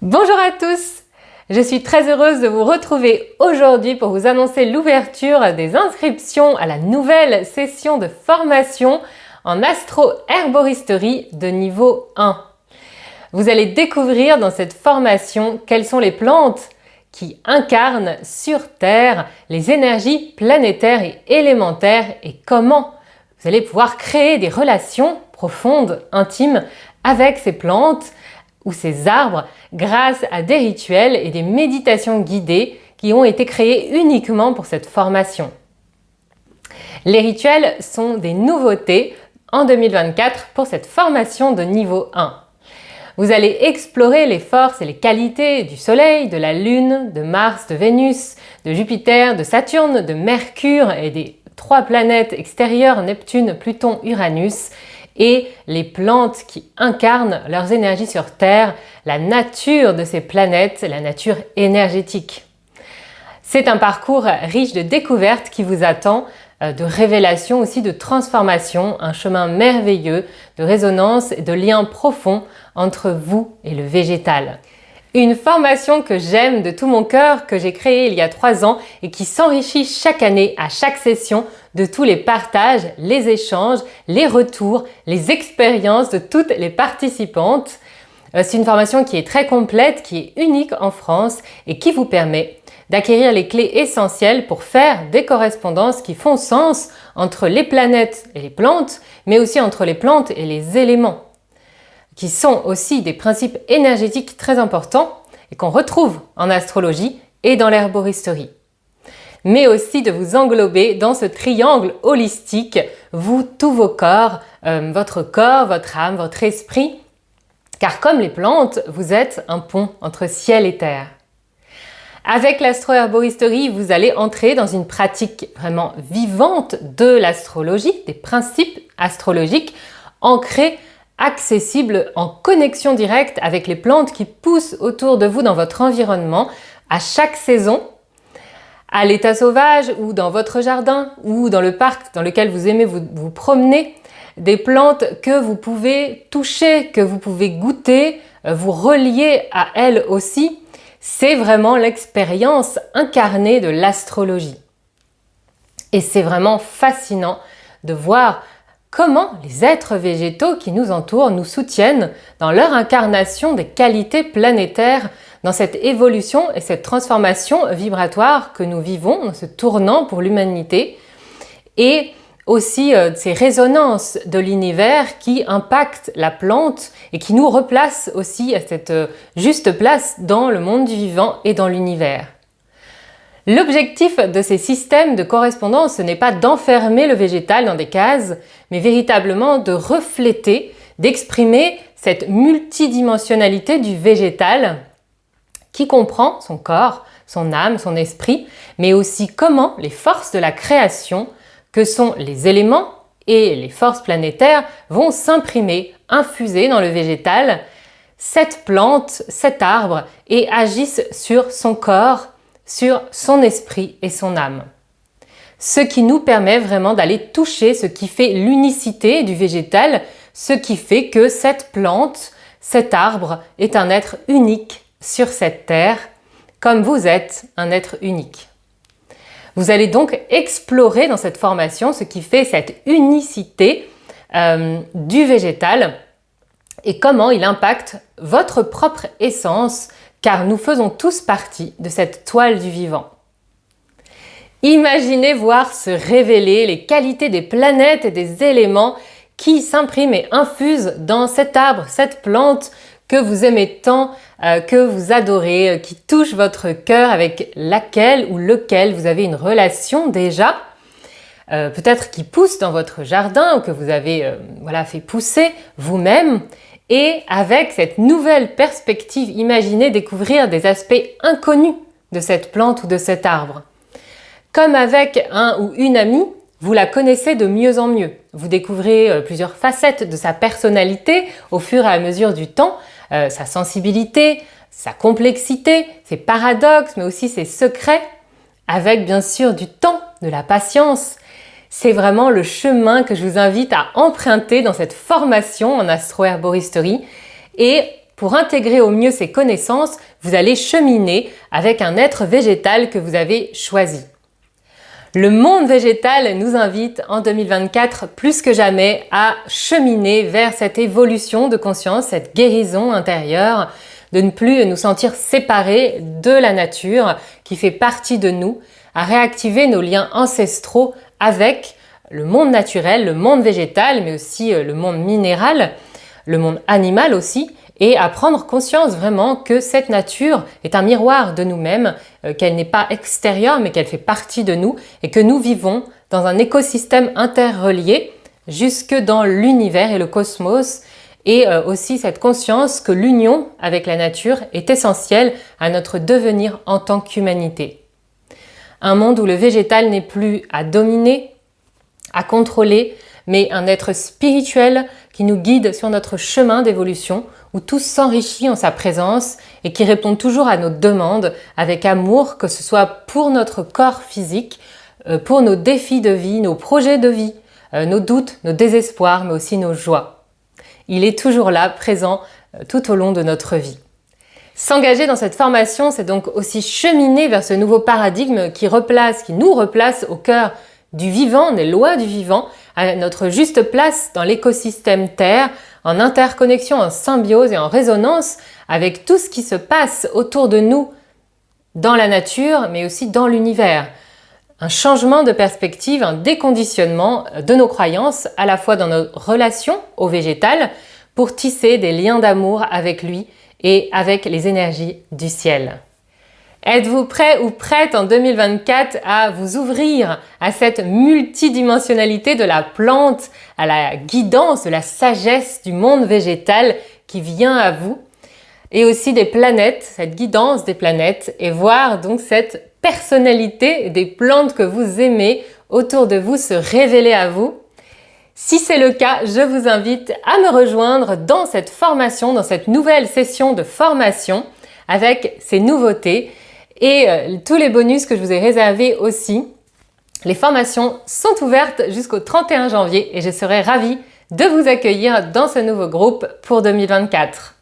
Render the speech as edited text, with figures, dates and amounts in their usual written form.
Bonjour à tous, je suis très heureuse de vous retrouver aujourd'hui pour vous annoncer l'ouverture des inscriptions à la nouvelle session de formation en astro-herboristerie de niveau 1. Vous allez découvrir dans cette formation quelles sont les plantes qui incarnent sur Terre les énergies planétaires et élémentaires et comment vous allez pouvoir créer des relations profondes, intimes avec ces plantes ou ces arbres grâce à des rituels et des méditations guidées qui ont été créés uniquement pour cette formation. Les rituels sont des nouveautés en 2024 pour cette formation de niveau 1. Vous allez explorer les forces et les qualités du Soleil, de la Lune, de Mars, de Vénus, de Jupiter, de Saturne, de Mercure et des 3 planètes extérieures, Neptune, Pluton, Uranus, et les plantes qui incarnent leurs énergies sur Terre, la nature de ces planètes, la nature énergétique. C'est un parcours riche de découvertes qui vous attend, de révélations aussi, de transformation, un chemin merveilleux de résonance et de liens profonds entre vous et le végétal. Une formation que j'aime de tout mon cœur, que j'ai créée il y a 3 ans et qui s'enrichit chaque année à chaque session de tous les partages, les échanges, les retours, les expériences de toutes les participantes. C'est une formation qui est très complète, qui est unique en France et qui vous permet d'acquérir les clés essentielles pour faire des correspondances qui font sens entre les planètes et les plantes, mais aussi entre les plantes et les éléments, qui sont aussi des principes énergétiques très importants et qu'on retrouve en astrologie et dans l'herboristerie. Mais aussi de vous englober dans ce triangle holistique, vous, tous vos corps, votre âme, votre esprit, car comme les plantes, vous êtes un pont entre ciel et terre. Avec l'astro-herboristerie, vous allez entrer dans une pratique vraiment vivante de l'astrologie, des principes astrologiques ancrés, accessibles, en connexion directe avec les plantes qui poussent autour de vous dans votre environnement à chaque saison, à l'état sauvage ou dans votre jardin ou dans le parc dans lequel vous aimez vous promener, des plantes que vous pouvez toucher, que vous pouvez goûter, vous relier à elles aussi. C'est vraiment l'expérience incarnée de l'astrologie. Et c'est vraiment fascinant de voir comment les êtres végétaux qui nous entourent nous soutiennent dans leur incarnation des qualités planétaires, dans cette évolution et cette transformation vibratoire que nous vivons, dans ce tournant pour l'humanité, et aussi ces résonances de l'univers qui impactent la plante et qui nous replacent aussi à cette juste place dans le monde du vivant et dans l'univers. L'objectif de ces systèmes de correspondance, ce n'est pas d'enfermer le végétal dans des cases, mais véritablement de refléter, d'exprimer cette multidimensionnalité du végétal qui comprend son corps, son âme, son esprit, mais aussi comment les forces de la création, que sont les éléments et les forces planétaires, vont s'imprimer, infuser dans le végétal, cette plante, cet arbre, et agissent sur son corps, sur son esprit et son âme. Ce qui nous permet vraiment d'aller toucher ce qui fait l'unicité du végétal, ce qui fait que cette plante, cet arbre est un être unique sur cette terre, comme vous êtes un être unique. Vous allez donc explorer dans cette formation ce qui fait cette unicité du végétal et comment il impacte votre propre essence, car nous faisons tous partie de cette toile du vivant. Imaginez voir se révéler les qualités des planètes et des éléments qui s'impriment et infusent dans cet arbre, cette plante que vous aimez tant, que vous adorez, qui touche votre cœur, avec laquelle ou lequel vous avez une relation déjà, peut-être qui pousse dans votre jardin ou que vous avez fait pousser vous-même. Et avec cette nouvelle perspective, imaginez découvrir des aspects inconnus de cette plante ou de cet arbre. Comme avec un ou une amie, vous la connaissez de mieux en mieux. Vous découvrez plusieurs facettes de sa personnalité au fur et à mesure du temps, sa sensibilité, sa complexité, ses paradoxes, mais aussi ses secrets, avec bien sûr du temps, de la patience. C'est vraiment le chemin que je vous invite à emprunter dans cette formation en astro-herboristerie et pour intégrer au mieux ces connaissances, vous allez cheminer avec un être végétal que vous avez choisi. Le monde végétal nous invite en 2024 plus que jamais à cheminer vers cette évolution de conscience, cette guérison intérieure, de ne plus nous sentir séparés de la nature qui fait partie de nous, à réactiver nos liens ancestraux avec le monde naturel, le monde végétal, mais aussi le monde minéral, le monde animal aussi, et à prendre conscience vraiment que cette nature est un miroir de nous-mêmes, qu'elle n'est pas extérieure mais qu'elle fait partie de nous et que nous vivons dans un écosystème interrelié jusque dans l'univers et le cosmos, et aussi cette conscience que l'union avec la nature est essentielle à notre devenir en tant qu'humanité. Un monde où le végétal n'est plus à dominer, à contrôler, mais un être spirituel qui nous guide sur notre chemin d'évolution, où tout s'enrichit en sa présence et qui répond toujours à nos demandes avec amour, que ce soit pour notre corps physique, pour nos défis de vie, nos projets de vie, nos doutes, nos désespoirs, mais aussi nos joies. Il est toujours là, présent tout au long de notre vie. S'engager dans cette formation, c'est donc aussi cheminer vers ce nouveau paradigme qui nous replace au cœur du vivant, des lois du vivant, à notre juste place dans l'écosystème Terre, en interconnexion, en symbiose et en résonance avec tout ce qui se passe autour de nous dans la nature, mais aussi dans l'univers. Un changement de perspective, un déconditionnement de nos croyances, à la fois dans nos relations au végétal, pour tisser des liens d'amour avec lui et avec les énergies du ciel. Êtes-vous prêt ou prête en 2024 à vous ouvrir à cette multidimensionnalité de la plante, à la guidance, de la sagesse du monde végétal qui vient à vous, et aussi des planètes, cette guidance des planètes, et voir donc cette personnalité des plantes que vous aimez autour de vous se révéler à vous? Si c'est le cas, je vous invite à me rejoindre dans cette formation, dans cette nouvelle session de formation avec ces nouveautés et tous les bonus que je vous ai réservés aussi. Les formations sont ouvertes jusqu'au 31 janvier et je serai ravie de vous accueillir dans ce nouveau groupe pour 2024.